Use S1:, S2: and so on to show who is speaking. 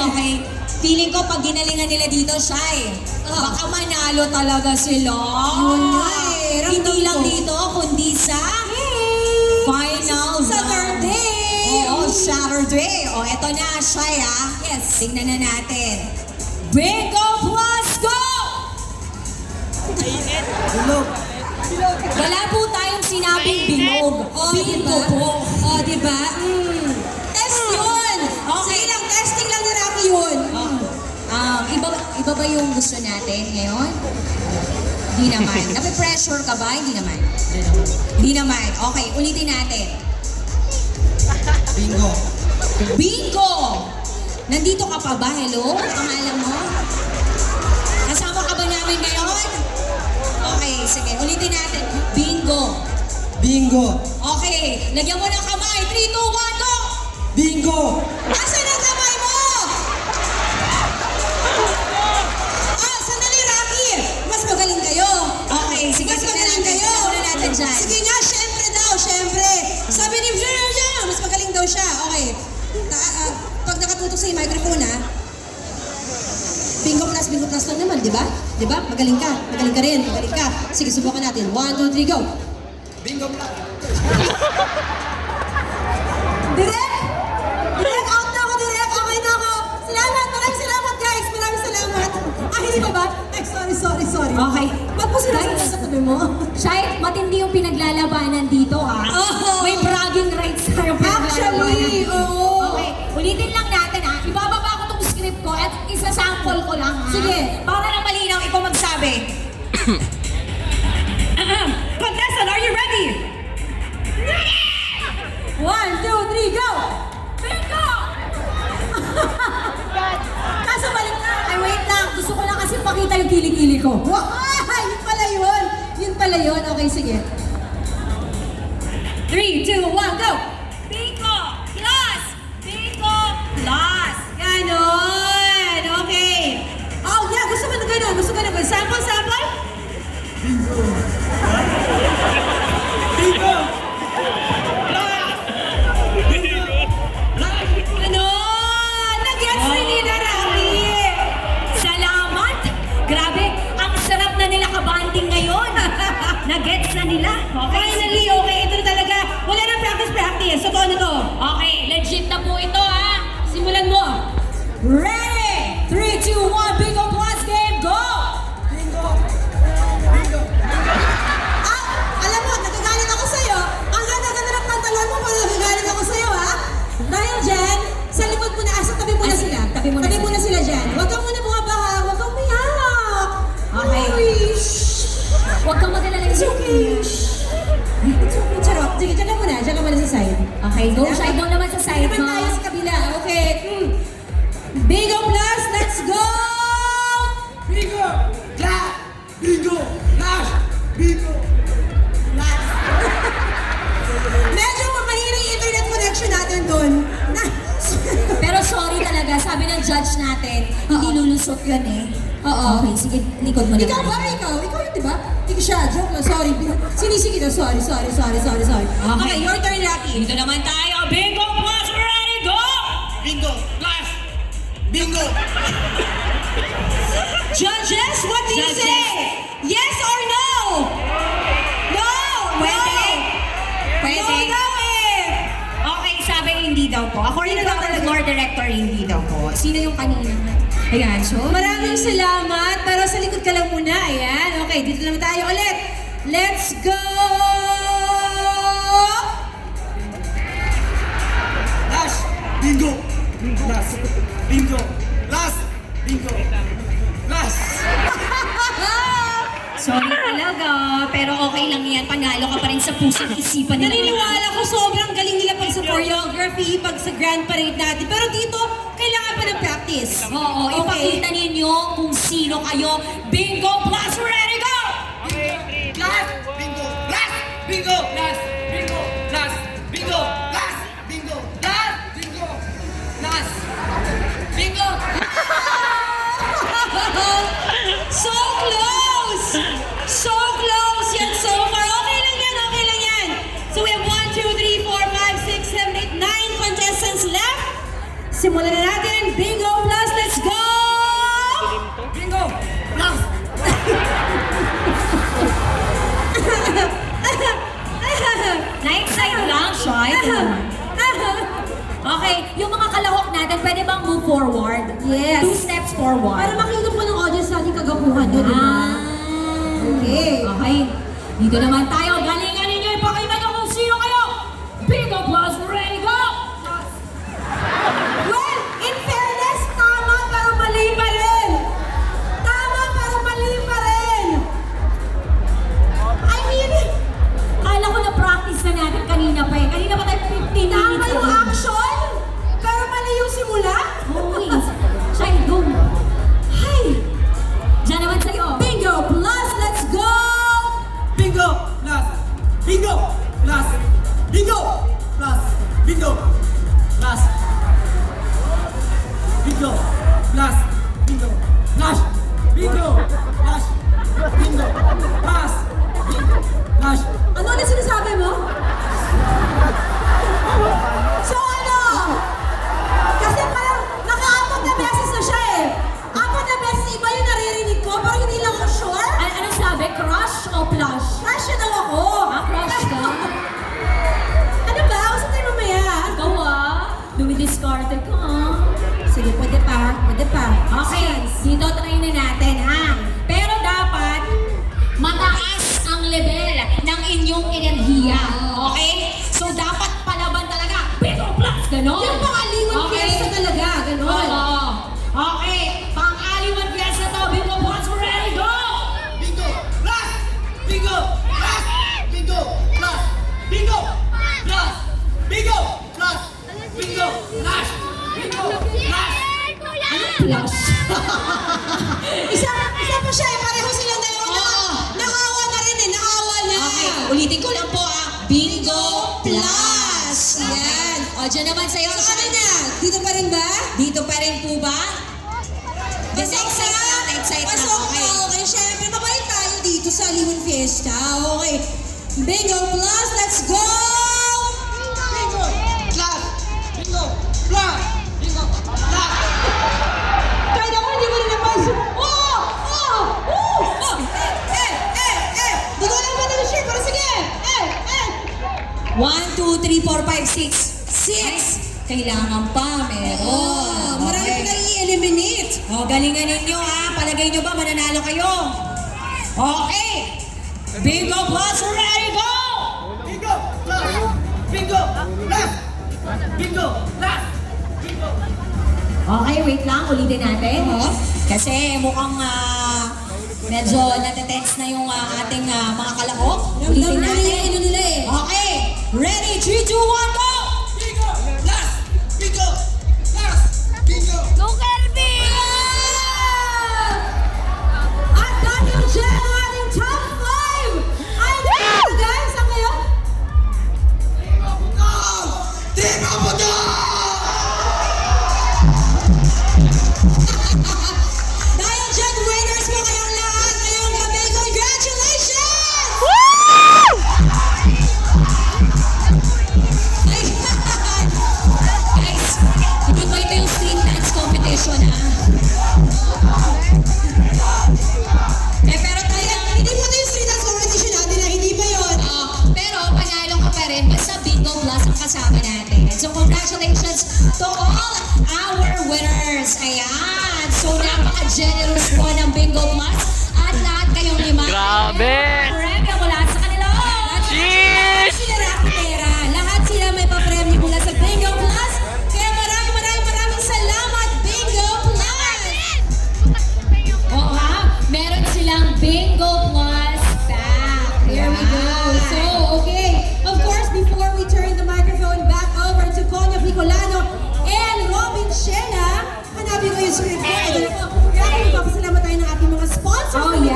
S1: okay? Feeling ko pag ginalingan nila dito, Shai, baka manalo talaga sila.
S2: Yun nga eh. Ramdam
S1: Hindi lang
S2: ko.
S1: dito, kundi sa final
S2: Saturday!
S1: Oo, Saturday. O, eto na, Shai, Yes. Tingnan na natin. Bingo Plus, go! Wala po tayong sinabing bilog. Bingo po.
S2: Diba? Test yun! Sige lang, testing lang ni Rocky yun.
S1: Iba ba yung gusto natin ngayon? Hindi naman. Nape-pressure ka ba? Hindi naman. Hindi naman. Okay, ulitin natin.
S3: Bingo.
S1: Bingo! Nandito ka pa ba? Hello? Pangalan mo? Kasama ka ba namin ngayon? Okay, sige. Ulitin natin. Bingo.
S3: Bingo.
S1: Okay, lagyan mo ng kamay. 3, 2, 1, go!
S3: Bingo.
S1: Asan ang kamay mo?
S2: Sandali, Rocky! Mas magaling kayo.
S1: Okay, sige.
S2: Mas magaling kayo.
S1: Tignan natin dyan.
S2: Sige nga, syempre daw, syempre. Sabi ni Jean, mas magaling daw siya. Okay. Pag nakatutok sa yung microphone, Bingo plus lang naman, di ba? Di ba? Magaling ka. Magaling ka rin. Magaling ka. Sige, subukan natin. 1, 2, 3, go.
S3: Bingo.
S2: Direk! Direk, out na ako, Direk! Okay na ako! Salamat! Maraming salamat, guys! Maraming salamat! Hindi ba ba? Ay, sorry.
S1: Okay.
S2: Ba't po sinasabi sa tabi mo?
S1: Shai, matindi yung pinaglalabanan dito,
S2: Oo.
S1: May bragging rights tayo pinaglalabanan.
S2: Actually, oo.
S1: Okay, ulitin lang natin, Ibababa ko tong script ko at isa-sample ko lang,
S2: Sige.
S1: Para na malinaw, ikaw magsabi. Contestant, are you ready?
S2: 1, 2, 3, go!
S1: Bingo!
S2: Kaso balik na!
S1: Ay, wait lang. Gusto ko lang kasi pakita yung kilikili ko.
S2: Yun pala yun! Yun pala yun. Okay, sige.
S1: 3, 2, 1, go! Bingo! Plus! Bingo! Plus!
S2: Ganon! Okay. Oh, yeah. Gusto ko na gano'n. Sample?
S3: Bingo.
S2: Ano? Nag-gets na nila, Rocky.
S1: Salamat! Grabe, ang sarap na nila kabanding ngayon. Nag-gets na nila.
S2: Finally, okay. Ito na talaga. Wala na practice. Totoo na to.
S1: Okay, legit na po ito, Simulan mo.
S2: Ready?
S1: 3, 2, 1, Bingo Plus game, go!
S3: Bingo.
S2: Alam mo, nagagalit ako sa'yo. Ang ganda-ganda ng pantalon mo, pero nagagalit ako sa'yo, Dahil dyan, sa likod mo na, sa tabi mo na sila.
S1: tabi mo na
S2: sila dyan. Huwag kang muna bumabaha, huwag kang umiyak.
S1: Okay.
S2: Uy,
S1: Huwag kang mag-alala.
S2: It's okay. It's okay, charot. Sige, dyan ka muna sa side.
S1: Okay, go. Shy doon naman sa side
S2: Naman
S1: mo.
S2: tayo sa kabila. Okay. Bingo Plus, let's go!
S3: Bingo. Clap. Bingo. Lash. Bingo. Lash.
S2: Medyo mahirap yung internet connection natin doon.
S1: Pero sorry talaga, sabi ng judge natin, hindi lulusot yun
S2: Oo.
S1: Okay, sige, likod mo na.
S2: Ikaw ba? Ikaw yun, di ba? Hindi siya. Joke lang. Sorry. Sinisigi daw. Sorry. Okay, your turn, Rocky.
S1: Dito naman tayo. Bingo Plus, ready, go!
S3: Bingo. Lash. Bingo.
S2: Judges, what do you
S1: Judges.
S2: say? Yes or no? No!
S1: Pwede. Pwede.
S2: No,
S1: Okay, sabi hindi daw po. According to our floor director, hindi daw po. Sino yung kanina? Ayan, so...
S2: Maraming salamat, pero sa likod ka lang muna. Ayan, okay, dito naman tayo ulit. Let's go!
S3: Lash. Bingo. Lash. Bingo. Lash. Bingo. Lash.
S1: Sorry talaga, pero okay lang yan. Panalo ka pa rin sa pusong isipan nila.
S2: Naniniwala ko sobrang galing nila pag sa choreography, pag sa grand parade natin. Pero dito, kailangan pa ng practice.
S1: Oo, ipakita ninyo kung sino kayo. Bingo Plus, ready, go!
S3: Lash. Bingo. Lash. Bingo. Lash. Bingo. Lash. Bingo. Lash. Bingo. Lash. Bingo. Lash. Bingo.
S2: So close! So close! Yan, so far. Okay lang yan. So we have 1, 2, 3, 4, 5, 6, 7, 8, 9 contestants left. Simulan na natin. Bingo Plus
S1: Ito naman. Okay, yung mga kalahok natin, pwede bang move forward?
S2: Yes.
S1: 2 steps forward.
S2: Para makita po ng audience natin kagapuhan nyo, di ba? Okay.
S1: Okay. Dito naman tayo. Galingan ninyo. Ipakita nyo kung sino kayo. Bingo Plus, ready, go!
S2: Well, in fairness, tama pero mali pa rin. Tama pero mali pa rin. I mean,
S1: Kala ko na-practice na natin kanina pa eh. Kanina pa tayo 15 minutes.
S2: tama yung
S1: ago.
S2: action, pero mali yung simula.
S1: Okay. Shine, go.
S2: Hay!
S1: Diyan naman sa'yo.
S2: Bingo Plus, let's go!
S3: Bingo! Plus! Bingo! Plus! Bingo! Plus! Bingo! Plus! Bingo! Plus! Bingo! Plus! Bingo! Plus! Bingo! Plus! Plus!
S2: Ano na sinasabi mo? So ano? Kasi parang naka-apat na beses na siya eh. Apat na beses iba yung naririnig ko, pero hindi lang ako sure.
S1: Anong sabi? Crush o plush?
S2: Crush na daw ako.
S1: Crush ka?
S2: Ano ba? Usap tayo mamaya.
S1: Ikaw dumidiscarte ka ah.
S2: Sige, pwede pa. Pwede pa.
S1: Okay, dito try na natin ha. Pero dapat mataas ang level ng inyong enerhiya. Okay? So dapat palaban talaga. Pero plus, gano'n.
S2: Yung pangaliwan fiesta talaga, ganon.
S1: Oo. Okay, pang-aliwan fiesta to. Bingo Plus, ready, go!
S3: Bingo! Plus! Bingo! Plus! Bingo! Plus! Bingo! Plus! Bingo! Plus! Bingo! Plus! Bingo! Plus!
S1: Plus.
S2: Isa pa siya eh. Pareho silang dalawa na.
S1: Oo.
S2: Nakawa na rin eh. Nakawa na.
S1: Okay, ulitin ko lang po Bingo Plus. Yan. O, dyan naman sa'yo.
S2: So ano na? Dito pa rin ba?
S1: Dito pa rin po ba?
S2: Pasok
S1: Excite
S2: na.
S1: lang, excite lang.
S2: Pasok
S1: Okay.
S2: na. Okay, syempre mabait tayo dito sa Aliwan Fiesta. Okay. Bingo Plus, let's go!
S3: Bingo! Plus! Bingo! Plus! Bingo! Plus!
S2: Kahit ako hindi mo rin napansin. Oh! Oh! Oh! Di ko alam ba na share, pero sige!
S1: 1, 2, 3, 4, 5, 6. 6. Kailangan pa, meron.
S2: Oh, marami
S1: Okay.
S2: pa na i-eliminate.
S1: O, galingan ninyo ha. Palagay nyo ba mananalo kayo? Okay. Bingo Plus, ready, go!
S3: Bingo! Plus! Bingo! Plus! Bingo! Plus! Bingo!
S1: Okay, wait lang. Ulitin natin. Kasi mukhang medyo natetense na yung ating mga kalahok. Ulitin
S2: Ramdam ko na yung
S1: natin.
S2: ano nila eh.
S1: Okay. Ready? 3, 2, 1, go!
S3: Bingo! Plus! Bingo! Plus! Bingo!
S2: At dahil dyan ang ating top 5! Ay, guys, saan kayo?
S3: Tripa Puto!
S2: Dahil dyan, winners mo kayong lahat ngayong gabi. Congratulations!
S1: Guys, hindi ba ito yung street dance competition, ha? Pero tayo,
S2: Hindi mo ito yung street dance competition natin na hindi pa yun.
S1: pero panalo ka pa rin. Basta Bingo Plus ang kasama natin. So, congratulations to all our winners. Ayan. So, napaka-generous po ng Bingo Plus. At lahat kayong 5.
S4: Grabe!
S1: Premyo mula sa kanila.
S4: Cheers!
S2: Sila Rakitera. Lahat sila may papremyo mula sa Bingo Plus. Kaya maraming salamat, Bingo Plus!
S1: Oo ha, meron silang Bingo Plus pack.
S2: There we go. So, okay. Of course, before we turn the microphone back over to Konya Bicolano and Robin Shena, hanapin ko yung script ko. Ito na po. Kaya magpapasalamat tayo ng ating mga sponsors.
S1: Oh,
S2: na